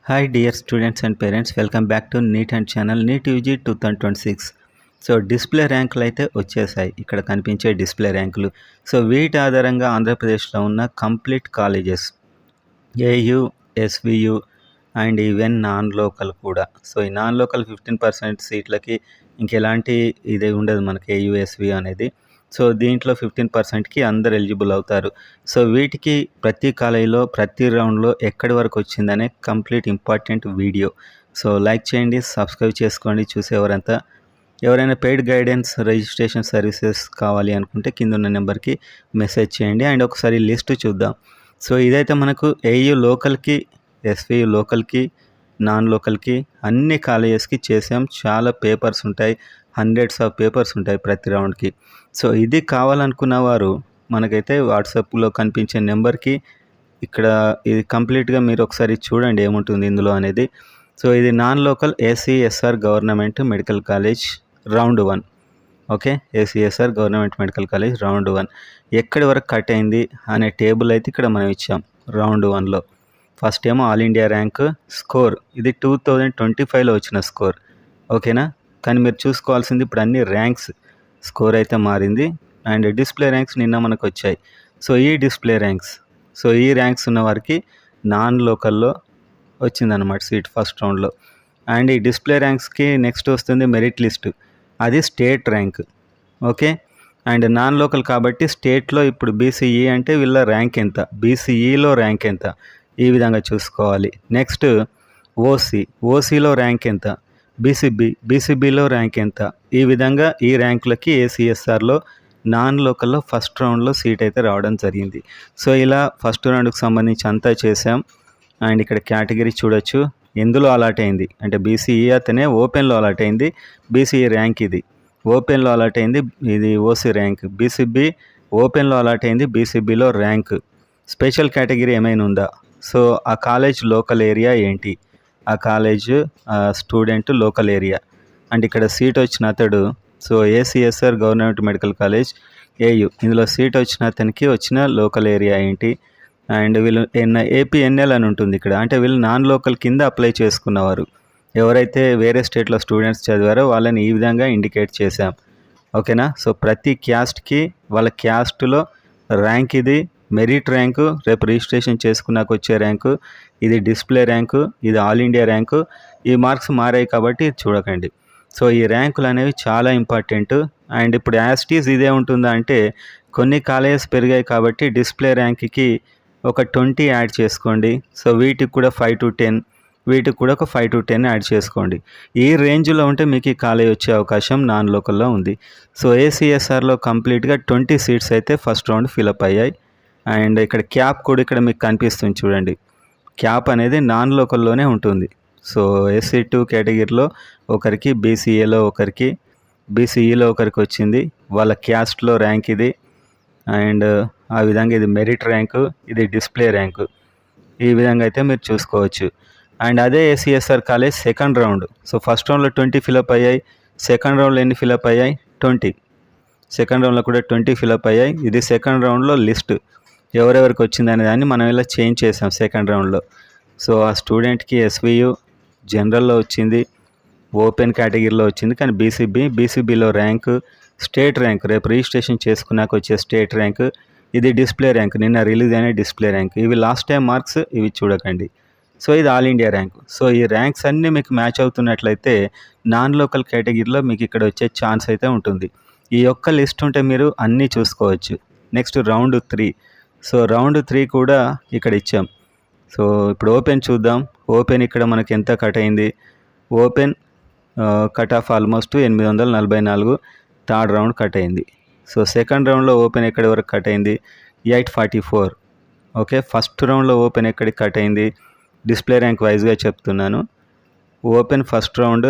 Hi dear students and parents, welcome back to NEET and channel NEET UG 2026. So display ర్యాంకులు అయితే వచ్చేసాయి. ఇక్కడ కనిపించే డిస్ప్లే ర్యాంకులు. సో వీటి ఆధారంగా ఆంధ్రప్రదేశ్లో ఉన్న complete colleges AU, SVU and even non local కూడా. సో ఈ నాన్ లోకల్ 15% సీట్లకి ఇంకెలాంటి ఇది ఉండదు మనకి ఏయు, ఎస్వి అనేది. సో దీంట్లో 15%కి అందరు ఎలిజిబుల్ అవుతారు. సో వీటికి ప్రతి కాలేజీలో ప్రతి రౌండ్లో ఎక్కడి వరకు వచ్చిందనే complete important video. So like చేయండి, సబ్స్క్రైబ్ చేసుకోండి చూసేవారంతా. ఎవరైనా పెయిడ్ గైడెన్స్ రిజిస్ట్రేషన్ సర్వీసెస్ కావాలి అనుకుంటే కింద ఉన్న నెంబర్కి మెసేజ్ చేయండి. అండ్ ఒకసారి లిస్ట్ చూద్దాం. సో ఇదైతే మనకు ఏయు లోకల్కి, ఎస్వియు లోకల్కి, నాన్ లోకల్కి అన్ని కాలేజెస్కి చేసాం. చాలా పేపర్స్ ఉంటాయి, హండ్రెడ్స్ ఆఫ్ పేపర్స్ ఉంటాయి ప్రతి రౌండ్కి. సో ఇది కావాలనుకున్న వారు మనకైతే వాట్సాప్లో కనిపించే నెంబర్కి ఇక్కడ ఇది కంప్లీట్గా మీరు ఒకసారి చూడండి ఏముంటుంది ఇందులో అనేది. సో ఇది non local ACSR government medical college round 1. Okay, ACSR government medical college round 1 ఎక్కడి వరకు కట్ అయింది అనే టేబుల్ అయితే ఇక్కడ మనం ఇచ్చాం. రౌండ్ 1లో ఫస్ట్ ఏమో ఆల్ ఇండియా ర్యాంక్ స్కోర్, ఇది 2025లో వచ్చిన స్కోర్. ఓకేనా, కానీ మీరు చూసుకోవాల్సింది ఇప్పుడు అన్ని ర్యాంక్స్ స్కోర్ అయితే మారింది. అండ్ డిస్ప్లే ర్యాంక్స్ నిన్న మనకు వచ్చాయి. సో ఈ డిస్ప్లే ర్యాంక్స్, సో ఈ ర్యాంక్స్ ఉన్న వారికి నాన్ లోకల్లో వచ్చిందనమాట సీట్ ఫస్ట్ రౌండ్లో. అండ్ ఈ డిస్ప్లే ర్యాంక్స్కి నెక్స్ట్ వస్తుంది మెరిట్ లిస్ట్, అది state rank. Okay, and non local కాబట్టి స్టేట్లో ఇప్పుడు బీసీఈ అంటే వీళ్ళ ర్యాంక్ ఎంత, బీసీఈలో ర్యాంక్ ఎంత, ఈ విధంగా చూసుకోవాలి. నెక్స్ట్ ఓసీలో ర్యాంక్ ఎంత, బీసీబీలో ర్యాంక్ ఎంత, ఈ విధంగా ఈ ర్యాంకులకి ఏసీఎస్ఆర్లో నాన్ లోకల్లో ఫస్ట్ రౌండ్లో సీట్ అయితే రావడం జరిగింది. సో ఇలా ఫస్ట్ రౌండ్కి సంబంధించి అంతా చేసాం. అండ్ ఇక్కడ కేటగిరీ చూడొచ్చు, ఎందులో అలాట్ అయింది అంటే బీసీఈ అతనే ఓపెన్లో అలాట్ అయింది, బీసీఈ ర్యాంక్ ఇది ఓపెన్లో అలాట్ అయింది, ఇది ఓసీ ర్యాంక్. బీసీబీ ఓపెన్లో అలాట్ అయింది, బీసీబీలో ర్యాంక్. స్పెషల్ కేటగిరీ ఏమైనా ఉందా, సో ఆ కాలేజ్ లోకల్ ఏరియా ఏంటి, ఆ college student local area. And ఇక్కడ సీట్ వచ్చిన అతడు, so ACSR government medical college AU, ఇందులో సీట్ వచ్చిన అతనికి వచ్చిన లోకల్ ఏరియా ఏంటి. అండ్ వీళ్ళు ఏపీఎన్ఎల్ అని ఉంటుంది ఇక్కడ, అంటే వీళ్ళు నాన్ లోకల్ కింద అప్లై చేసుకున్నవారు. ఎవరైతే వేరే స్టేట్లో స్టూడెంట్స్ చదివారో వాళ్ళని ఈ విధంగా ఇండికేట్ చేశాం. ఓకేనా, సో ప్రతి క్యాస్ట్కి వాళ్ళ క్యాస్ట్లో ర్యాంక్ ఇది మెరిట్ ర్యాంకు, రేపు రిజిస్ట్రేషన్ చేసుకున్నాక వచ్చే ర్యాంకు, ఇది డిస్ప్లే ర్యాంకు, ఇది ఆల్ ఇండియా ర్యాంకు. ఈ మార్క్స్ మారాయి కాబట్టి ఇది చూడకండి. సో ఈ ర్యాంకులు అనేవి చాలా ఇంపార్టెంట్. అండ్ ఇప్పుడు యాస్టీస్ ఇదే ఉంటుందా అంటే కొన్ని కాలేజెస్ పెరిగాయి కాబట్టి డిస్ప్లే ర్యాంక్కి ఒక 20 యాడ్ చేసుకోండి. సో వీటికి కూడా 5 to 10, వీటికి కూడా ఒక 5 to 10 యాడ్ చేసుకోండి. ఈ రేంజ్లో ఉంటే మీకు ఈ కాలేజ్ వచ్చే అవకాశం నాన్ లోకల్లో ఉంది. సో ఏసీఎస్ఆర్లో కంప్లీట్గా 20 సీట్స్ అయితే ఫస్ట్ రౌండ్ ఫిలప్ అయ్యాయి. అండ్ ఇక్కడ క్యాప్ కూడా ఇక్కడ మీకు కనిపిస్తుంది చూడండి, క్యాప్ అనేది నాన్ లోకల్లోనే ఉంటుంది. సో SC2 కేటగిరీలో ఒకరికి, బీసీఏలో ఒకరికి, బీసీఈలో ఒకరికి వచ్చింది, వాళ్ళ క్యాస్ట్లో ర్యాంక్ ఇది. అండ్ ఆ విధంగా ఇది మెరిట్ ర్యాంకు, ఇది డిస్ప్లే ర్యాంకు, ఈ విధంగా అయితే మీరు చూసుకోవచ్చు. అండ్ అదే ACSR college second round, so first రౌండ్లో 20 ఫిలప్ అయ్యాయి, సెకండ్ రౌండ్లో ఎన్ని ఫిలప్ అయ్యాయి 20, సెకండ్ రౌండ్లో కూడా 20 ఫిలప్ అయ్యాయి. ఇది సెకండ్ రౌండ్లో లిస్ట్ ఎవరెవరికి వచ్చిందనే దాన్ని మనం ఇలా చేంజ్ చేసాం సెకండ్ రౌండ్లో. సో ఆ స్టూడెంట్కి ఎస్వియు జనరల్లో వచ్చింది, ఓపెన్ కేటగిరీలో వచ్చింది, కానీ బీసీబీలో ర్యాంకు, స్టేట్ ర్యాంక్ రేపు రిజిస్ట్రేషన్ చేసుకున్నాక వచ్చే స్టేట్ ర్యాంక్, ఇది డిస్ప్లే ర్యాంక్ నిన్న రిలీజ్ అయిన డిస్ప్లే ర్యాంక్. ఇవి లాస్ట్ టైం మార్క్స్, ఇవి చూడకండి. సో ఇది ఆల్ ఇండియా ర్యాంక్. సో ఈ ర్యాంక్స్ అన్నీ మీకు మ్యాచ్ అవుతున్నట్లయితే నాన్ లోకల్ కేటగిరీలో మీకు ఇక్కడ వచ్చే ఛాన్స్ అయితే ఉంటుంది. ఈ ఒక్క లిస్ట్ ఉంటే మీరు అన్నీ చూసుకోవచ్చు. Next round 3. సో రౌండ్ 3 కూడా ఇక్కడ ఇచ్చాం. సో ఇప్పుడు ఓపెన్ చూద్దాం. ఓపెన్ ఇక్కడ మనకి ఎంత కట్ అయింది, open cut off almost 844, third round cut అయింది. సో సెకండ్ రౌండ్లో ఓపెన్ ఎక్కడి వరకు కట్ అయింది 844. ఓకే, ఫస్ట్ రౌండ్లో ఓపెన్ ఎక్కడికి కట్ అయింది, డిస్ప్లే ర్యాంక్ వైజ్గా చెప్తున్నాను. ఓపెన్ ఫస్ట్ రౌండ్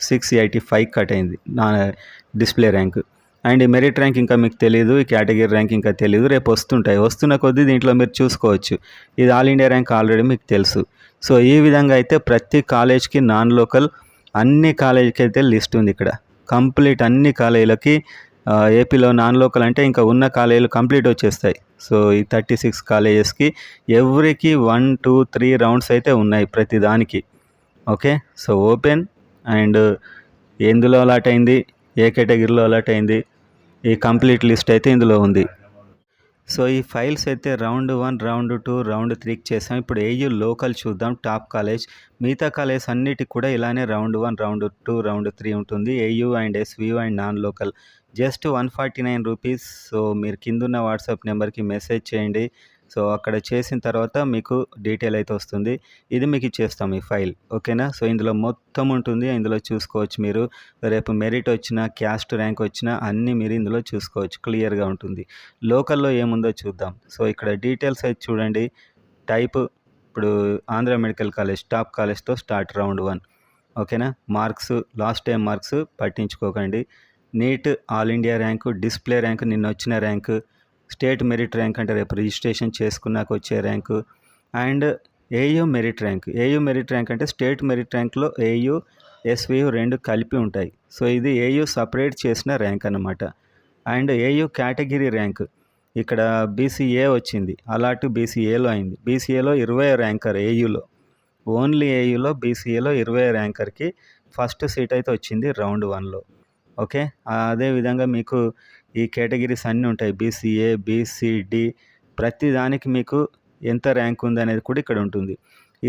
685 కట్ అయింది నా డిస్ప్లే ర్యాంక్. అండ్ ఈ మెరిట్ ర్యాంక్ ఇంకా మీకు తెలియదు, ఈ కేటగిరీ ర్యాంక్ ఇంకా తెలియదు, రేపు వస్తుంటాయి. వస్తున్న కొద్దీ దీంట్లో మీరు చూసుకోవచ్చు. ఇది ఆల్ ఇండియా ర్యాంక్ ఆల్రెడీ మీకు తెలుసు. సో ఈ విధంగా అయితే ప్రతి కాలేజ్కి నాన్ లోకల్ అన్ని కాలేజీకి అయితే లిస్ట్ ఉంది ఇక్కడ. కంప్లీట్ అన్ని కాలేజీలకి ఏపీలో నాన్ లోకల్ అంటే ఇంకా ఉన్న కాలేజీలు కంప్లీట్ వచ్చేస్తాయి. సో ఈ 36 కాలేజెస్కి ఎవ్రీకి 1, 2, 3 రౌండ్స్ అయితే ఉన్నాయి ప్రతి దానికి. ఓకే, సో ఓపెన్ అండ్ ఎందులో అలాట్ అయింది, ఏ కేటగిరీలో అలాట్ అయింది, ఈ కంప్లీట్ లిస్ట్ అయితే ఇందులో ఉంది. సో ఈ ఫైల్స్ అయితే రౌండ్ 1, రౌండ్ 2, రౌండ్ 3కి చేసాం. ఇప్పుడు ఏయూ లోకల్ చూద్దాం, టాప్ కాలేజ్. మిగతా కాలేజ్ అన్నిటికి కూడా ఇలానే రౌండ్ 1, రౌండ్ 2, రౌండ్ 3 ఉంటుంది. AU and SVU and non local just 149 rupees. So మీరు కిందున్న వాట్సాప్ నెంబర్కి మెసేజ్ చేయండి. సో అక్కడ చేసిన తర్వాత మీకు డీటెయిల్ అయితే వస్తుంది. ఇది మీకు ఇచ్చేస్తాం ఈ ఫైల్, ఓకేనా. సో ఇందులో మొత్తం ఉంటుంది, ఇందులో చూసుకోవచ్చు మీరు. రేపు మెరిట్ వచ్చినా, క్యాస్ట్ ర్యాంక్ వచ్చినా అన్నీ మీరు ఇందులో చూసుకోవచ్చు, క్లియర్గా ఉంటుంది. లోకల్లో ఏముందో చూద్దాం. సో ఇక్కడ డీటెయిల్స్ అయితే చూడండి. టైప్ ఇప్పుడు ఆంధ్ర మెడికల్ కాలేజ్ టాప్ కాలేజ్తో స్టార్ట్ రౌండ్ 1, ఓకేనా. మార్క్స్ లాస్ట్ టైం మార్క్స్ పట్టించుకోకండి. NEET all India rank, display rank నిన్న వచ్చిన ర్యాంకు, స్టేట్ మెరిట్ ర్యాంక్ అంటే రేపు రిజిస్ట్రేషన్ చేసుకున్నాక వచ్చే rank, and AU merit rank. AU merit rank అంటే స్టేట్ మెరిట్ ర్యాంక్లో ఏయూ ఎస్వియు 2 కలిపి ఉంటాయి. సో ఇది ఏయూ సపరేట్ చేసిన ర్యాంక్ అన్నమాట. అండ్ ఏయూ కేటగిరీ ర్యాంక్ ఇక్కడ బీసీఏ వచ్చింది, అలాంటి బీసీఏలో అయింది. బీసీఏలో 20 ర్యాంకర్ ఏయూలో, ఓన్లీ ఏయూలో బీసీఏలో 20 ర్యాంకర్కి ఫస్ట్ సీట్ అయితే వచ్చింది రౌండ్ 1లో. ఓకే, అదేవిధంగా మీకు ఈ కేటగిరీస్ అన్నీ ఉంటాయి, బీసీఏ, బీసీడి, ప్రతి దానికి మీకు ఎంత ర్యాంక్ ఉంది అనేది కూడా ఇక్కడ ఉంటుంది.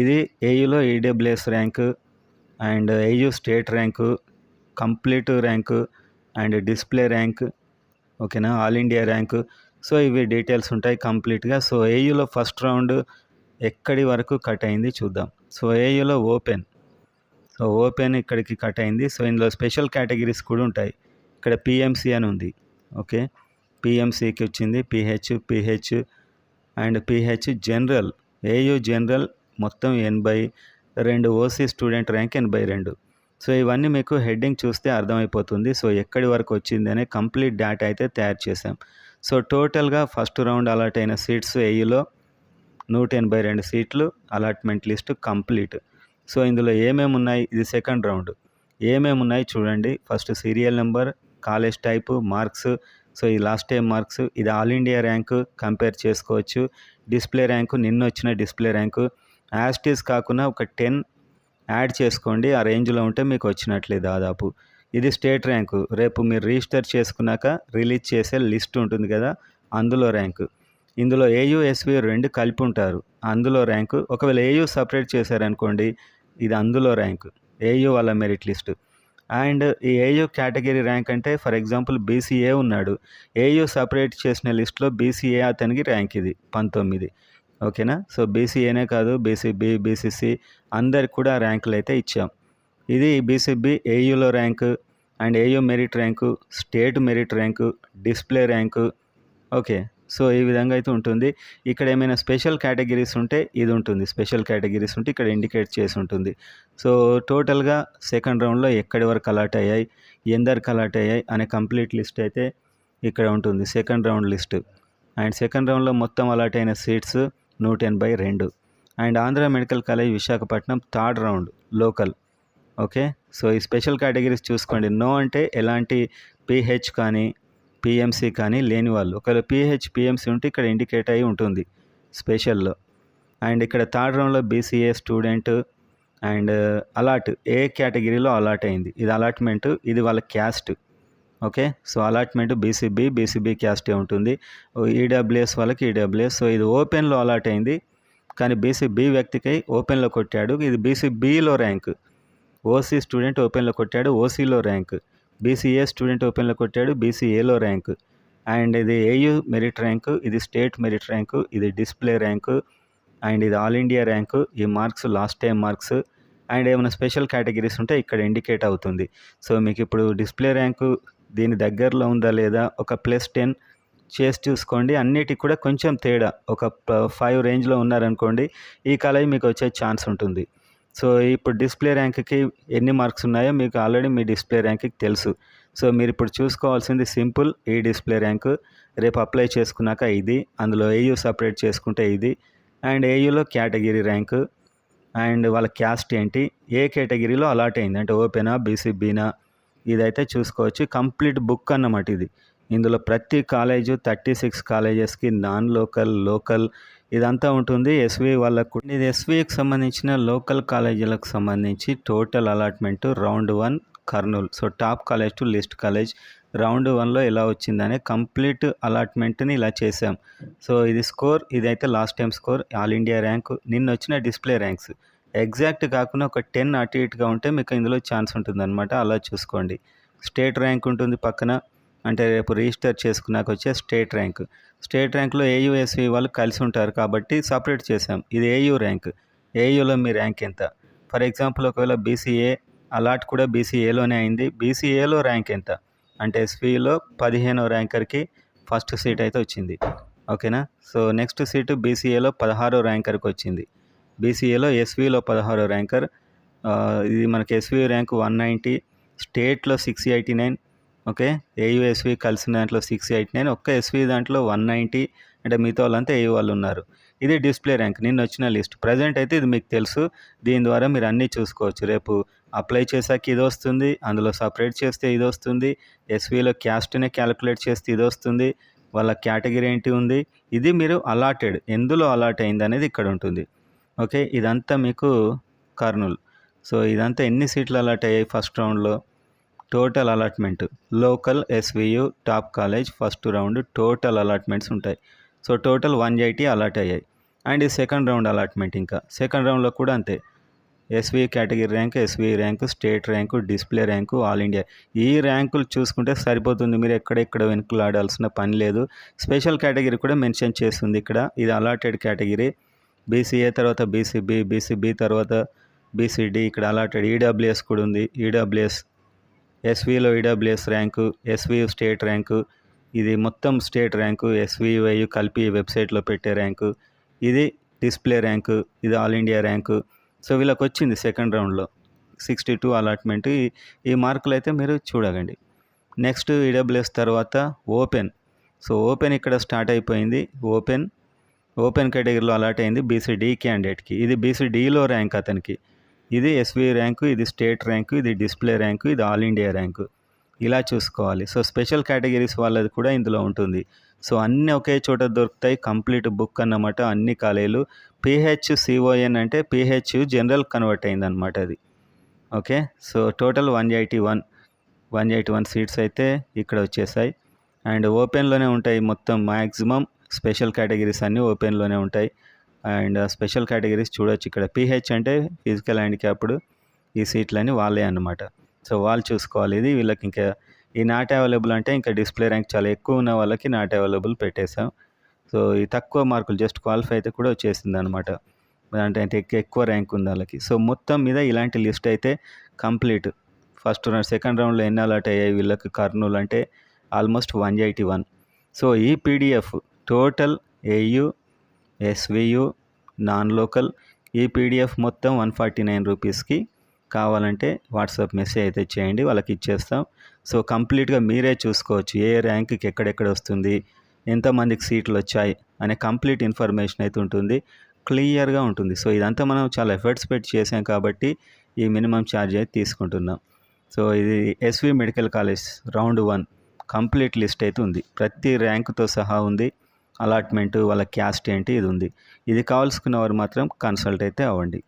ఇది ఏయూలో EWS rank and AU state rank, complete rank and display rank, ఓకేనా, ఆల్ ఇండియా ర్యాంకు. సో ఇవి డీటెయిల్స్ ఉంటాయి కంప్లీట్గా. సో ఏయూలో ఫస్ట్ రౌండ్ ఎక్కడి వరకు కట్ అయింది చూద్దాం. సో ఏయూలో ఓపెన్, సో ఓపెన్ ఇక్కడికి కట్ అయింది. సో ఇందులో స్పెషల్ కేటగిరీస్ కూడా ఉంటాయి. ఇక్కడ పిఎంసి అని ఉంది, ఓకే, పిఎంసికి వచ్చింది pH and pH general. AU general మొత్తం 82, ఓసీ స్టూడెంట్ ర్యాంక్ 82. సో ఇవన్నీ మీకు హెడ్డింగ్ చూస్తే అర్థమైపోతుంది. సో ఎక్కడి వరకు వచ్చింది అనే కంప్లీట్ డేటా అయితే తయారు చేసాం. సో టోటల్గా ఫస్ట్ రౌండ్ అలాట్ అయిన సీట్స్ ఏయూలో 182 సీట్లు, అలాట్మెంట్ లిస్ట్ కంప్లీట్. సో ఇందులో ఏమేమి ఉన్నాయి, ఇది సెకండ్ రౌండ్, ఏమేమి ఉన్నాయి చూడండి. First serial number, college type, marks. So ఈ లాస్ట్ టైం మార్క్స్, ఇది ఆల్ ఇండియా ర్యాంకు కంపేర్ చేసుకోవచ్చు. డిస్ప్లే ర్యాంకు నిన్న వచ్చిన డిస్ప్లే ర్యాంకు, యాస్టీస్ కాకుండా ఒక 10 యాడ్ చేసుకోండి, ఆ రేంజ్లో ఉంటే మీకు వచ్చినట్లే దాదాపు. ఇది స్టేట్ ర్యాంకు, రేపు మీరు రిజిస్టర్ చేసుకున్నాక రిలీజ్ చేసే లిస్ట్ ఉంటుంది కదా, అందులో ర్యాంకు. ఇందులో ఏయూ ఎస్వియు 2 కలిపి ఉంటారు, అందులో ర్యాంకు. ఒకవేళ ఏయూ సపరేట్ చేశారనుకోండి, ఇది అందులో ర్యాంకు, ఏయూ వాళ్ళ మెరిట్ లిస్టు. అండ్ ఈ ఏయూ కేటగిరీ ర్యాంక్ అంటే ఫర్ ఎగ్జాంపుల్ బీసీఏ ఉన్నాడు, ఏయూ సపరేట్ చేసిన లిస్ట్లో బీసీఏ అతనికి ర్యాంక్ ఇది 19, ఓకేనా. సో బీసీఏనే కాదు, బీసీబీ, బీసీసీ అందరికి కూడా ర్యాంకులు అయితే ఇచ్చాం. ఇది బీసీబీ ఏయూలో rank and AU merit rank, state merit rank, display rank, okay. So ఈ విధంగా అయితే ఉంటుంది. ఇక్కడ ఏమైనా స్పెషల్ కేటగిరీస్ ఉంటే ఇది ఉంటుంది, స్పెషల్ కేటగిరీస్ ఉంటే ఇక్కడ ఇండికేట్ చేసి ఉంటుంది. సో టోటల్గా సెకండ్ రౌండ్లో ఎక్కడి వరకు అలాట్ అయ్యాయి, ఎందరికి అలాట్ అయ్యాయి అనే కంప్లీట్ లిస్ట్ అయితే ఇక్కడ ఉంటుంది, second round list. And second రౌండ్లో మొత్తం అలాట్ అయిన seats 182. And Andhra medical college Visakhapatnam third round local, okay. So ఈ స్పెషల్ కేటగిరీస్ చూసుకోండి. నో అంటే ఎలాంటి పిహెచ్ కానీ పిఎంసి కానీ లేని వాళ్ళు, ఒకవేళ పిఎంసి ఉంటే ఇక్కడ ఇండికేట్ అయి ఉంటుంది స్పెషల్లో. అండ్ ఇక్కడ థర్డ్ రౌండ్లో బీసీఏ స్టూడెంట్ అండ్ అలాట్ ఏ కేటగిరీలో అలాట్ అయింది, ఇది అలాట్మెంట్, ఇది వాళ్ళ caste, okay. So allotment BCB క్యాస్టే ఉంటుంది. ఈడబ్ల్యూఎస్ వాళ్ళకి ఈడబ్ల్యూఎస్. సో ఇది ఓపెన్లో అలాట్ అయింది, కానీ బీసీబీ వ్యక్తికి ఓపెన్లో కొట్టాడు, ఇది బీసీబీలో ర్యాంక్. ఓసీ స్టూడెంట్ ఓపెన్లో కొట్టాడు, ఓసీలో ర్యాంక్. బీసీఏ స్టూడెంట్ ఓపెన్లో కొట్టాడు, బీసీఏలో ర్యాంకు. అండ్ ఇది ఏయూ మెరిట్ ర్యాంకు, ఇది స్టేట్ మెరిట్ ర్యాంకు, ఇది డిస్ప్లే ర్యాంకు అండ్ ఇది ఆల్ ఇండియా ర్యాంకు. ఈ marks last time marks. And ఏమైనా స్పెషల్ కేటగిరీస్ ఉంటే ఇక్కడ ఇండికేట్ అవుతుంది. సో మీకు ఇప్పుడు డిస్ప్లే ర్యాంకు దీని దగ్గరలో ఉందా లేదా ఒక +10 చేసి చూసుకోండి. అన్నిటికి కూడా కొంచెం తేడా, ఒక 5 రేంజ్లో ఉన్నారనుకోండి, ఈ కాలేజ్ మీకు వచ్చే ఛాన్స్ ఉంటుంది. సో ఇప్పుడు డిస్ప్లే ర్యాంక్కి ఎన్ని మార్క్స్ ఉన్నాయో మీకు ఆల్రెడీ మీ డిస్ప్లే ర్యాంక్కి తెలుసు. సో మీరు ఇప్పుడు చూసుకోవాల్సింది సింపుల్, ఈ డిస్ప్లే ర్యాంకు రేపు అప్లై చేసుకున్నాక ఇది, అందులో ఏయూ సపరేట్ చేసుకుంటే ఇది, అండ్ ఏయూలో కేటగిరీ ర్యాంకు అండ్ వాళ్ళ క్యాస్ట్ ఏంటి, ఏ కేటగిరీలో అలాట్ అయింది అంటే ఓపెనా బీసీబీనా, ఇదైతే చూసుకోవచ్చు. కంప్లీట్ బుక్ అన్నమాట ఇది. ఇందులో ప్రతి కాలేజు 36 కాలేజెస్కి నాన్ లోకల్, లోకల్ ఇదంతా ఉంటుంది. ఎస్వి వాళ్ళకు ఇది ఎస్వికి సంబంధించిన లోకల్ కాలేజీలకు సంబంధించి total allotment round 1 Kurnool. So top college to list college round 1లో ఎలా వచ్చిందనే కంప్లీట్ అలాట్మెంట్ని ఇలా చేసాం. సో ఇది స్కోర్, ఇదైతే last time score, all India rank, నిన్న వచ్చిన డిస్ప్లే ర్యాంక్స్ ఎగ్జాక్ట్ కాకుండా ఒక 10 అటు ఇటుగా ఉంటే మీకు ఇందులో ఛాన్స్ ఉంటుందన్నమాట. అలా చూసుకోండి. స్టేట్ ర్యాంక్ ఉంటుంది పక్కన, అంటే రేపు రిజిస్టర్ చేసుకున్నాక వచ్చే స్టేట్ ర్యాంక్. స్టేట్ ర్యాంక్లో ఏయుఎస్వి వాళ్ళు కలిసి ఉంటారు కాబట్టి సపరేట్ చేసాం. ఇది ఏయూ ర్యాంక్. ఏయూలో మీ ర్యాంక్ ఎంత? ఫర్ ఎగ్జాంపుల్ ఒకవేళ బీసీఏ అలాట్ కూడా బీసీఏలోనే అయింది. బీసీఏలో ర్యాంక్ ఎంత అంటే ఎస్విలో 15వ ర్యాంకర్కి ఫస్ట్ సీట్ అయితే వచ్చింది. ఓకేనా. సో నెక్స్ట్ సీటు బీసీఏలో 16వ ర్యాంకర్కి వచ్చింది. బీసీఏలో ఎస్విలో 16వ ర్యాంకర్. ఇది మనకి ఎస్వి ర్యాంక్ 190, స్టేట్లో 689. ఓకే. ఏయుఎస్వి కలిసిన దాంట్లో 689, ఒక్క ఎస్వి దాంట్లో 190, అంటే మిగతా వాళ్ళంతా ఏయూ వాళ్ళు ఉన్నారు. ఇది డిస్ప్లే ర్యాంక్ నిన్న వచ్చిన లిస్ట్. ప్రజెంట్ అయితే ఇది మీకు తెలుసు, దీని ద్వారా మీరు అన్నీ చూసుకోవచ్చు. రేపు అప్లై చేశాక ఇది వస్తుంది, అందులో సపరేట్ చేస్తే ఇది వస్తుంది, ఎస్విలో క్యాస్ట్నే క్యాలిక్యులేట్ చేస్తే ఇది వస్తుంది, వాళ్ళ కేటగిరీ ఏంటి ఉంది, ఇది మీరు అలాటెడ్ ఎందులో అలాట్ అయింది అనేది ఇక్కడ ఉంటుంది. ఓకే. ఇదంతా మీకు కర్నూలు. సో ఇదంతా ఎన్ని సీట్లు అలాట్ అయ్యాయి ఫస్ట్ రౌండ్లో, total allotment local SVU top college first round total allotments ఉంటాయి. సో టోటల్ 180 అలాట్ అయ్యాయి. అండ్ ఇది సెకండ్ రౌండ్ అలాట్మెంట్. ఇంకా సెకండ్ రౌండ్లో కూడా అంతే, SV category rank, SV rank, state rank, display rank, all India. ఈ ర్యాంకులు చూసుకుంటే సరిపోతుంది, మీరు ఎక్కడెక్కడ వెనుకలు ఆడాల్సిన పని లేదు. స్పెషల్ కేటగిరీ కూడా మెన్షన్ చేస్తుంది ఇక్కడ. ఇది అలాటెడ్ కేటగిరీ. బీసీఏ తర్వాత బీసీబీ, బీసీబీ తర్వాత బీసీడీ, ఇక్కడ అలాటెడ్. ఈడబ్ల్యూఎస్ కూడా ఉంది. ఈడబ్ల్యూఎస్ ఎస్విలో EWS rank, SVU state rank, ఇది మొత్తం స్టేట్ ర్యాంకు, ఎస్వియు కలిపి వెబ్సైట్లో పెట్టే ర్యాంకు, ఇది డిస్ప్లే ర్యాంకు, ఇది ఆల్ ఇండియా ర్యాంకు. సో వీళ్ళకి వచ్చింది సెకండ్ రౌండ్లో 62 అలాట్మెంట్. ఈ మార్కులు అయితే మీరు చూడగండి. నెక్స్ట్ ఈడబ్ల్యూఎస్ తర్వాత ఓపెన్. సో ఓపెన్ ఇక్కడ స్టార్ట్ అయిపోయింది. ఓపెన్ కేటగిరీలో అలాట్ అయింది బీసీడీ క్యాండిడేట్కి. ఇది బీసీడీలో ర్యాంక్ అతనికి. ఇది ఎస్వి ర్యాంకు, ఇది స్టేట్ ర్యాంకు, ఇది డిస్ప్లే ర్యాంకు, ఇది ఆల్ ఇండియా ర్యాంకు. ఇలా చూసుకోవాలి. సో స్పెషల్ కేటగిరీస్ వాళ్ళది కూడా ఇందులో ఉంటుంది. సో అన్నీ ఒకే చోట దొరుకుతాయి. కంప్లీట్ బుక్ అన్నమాట. అన్ని కాలేజీలు PHCON అంటే PH జనరల్ కన్వర్ట్ అయిందనమాట అది. ఓకే. సో టోటల్ 181 సీట్స్ అయితే ఇక్కడ వచ్చేసాయి. అండ్ ఓపెన్లోనే ఉంటాయి మొత్తం మ్యాక్సిమం. స్పెషల్ కేటగిరీస్ అన్నీ ఓపెన్లోనే ఉంటాయి. అండ్ స్పెషల్ కేటగిరీస్ చూడొచ్చు ఇక్కడ. PH అంటే ఫిజికల్ హ్యాండిక్యాప్డ్, ఈ సీట్లన్నీ వాళ్ళే అన్నమాట. సో వాళ్ళు చూసుకోవాలి. ఇది వీళ్ళకి ఇంకా ఈ నాట్ అవైలబుల్ అంటే ఇంకా డిస్ప్లే ర్యాంక్ చాలా ఎక్కువ ఉన్న వాళ్ళకి నాట్ అవైలబుల్ పెట్టేశాం. సో ఈ తక్కువ మార్కులు జస్ట్ క్వాలిఫై అయితే కూడా వచ్చేసింది అనమాట, అంటే ఎక్కువ ర్యాంక్ ఉంది వాళ్ళకి. సో మొత్తం మీద ఇలాంటి లిస్ట్ అయితే కంప్లీట్. ఫస్ట్ రౌండ్ సెకండ్ రౌండ్లో ఎన్ని అలాట్ అయ్యాయి వీళ్ళకి కర్నూలు అంటే ఆల్మోస్ట్ 181. సో ఈ PDF total AU, SVU, non local, ఈ PDF మొత్తం 149 రూపీస్కి కావాలంటే వాట్సాప్ మెసేజ్ అయితే చేయండి, వాళ్ళకి ఇచ్చేస్తాం. సో కంప్లీట్గా మీరే చూసుకోవచ్చు ఏ ర్యాంక్కి ఎక్కడెక్కడ వస్తుంది, ఎంతమందికి సీట్లు వచ్చాయి అనే కంప్లీట్ ఇన్ఫర్మేషన్ అయితే ఉంటుంది, క్లియర్గా ఉంటుంది. సో ఇదంతా మనం చాలా ఎఫర్ట్స్ పెట్టి చేసాం కాబట్టి ఈ మినిమం ఛార్జ్ అయితే తీసుకుంటున్నాం. సో ఇది SV medical college round 1 complete list అయితే ఉంది, ప్రతి ర్యాంకుతో సహా ఉంది. అలాట్మెంట్, వాళ్ళ క్యాస్ట్ ఏంటి ఇది ఉంది. ఇది కావాల్సుకున్న వారు మాత్రం కన్సల్ట్ అయితే అవ్వండి.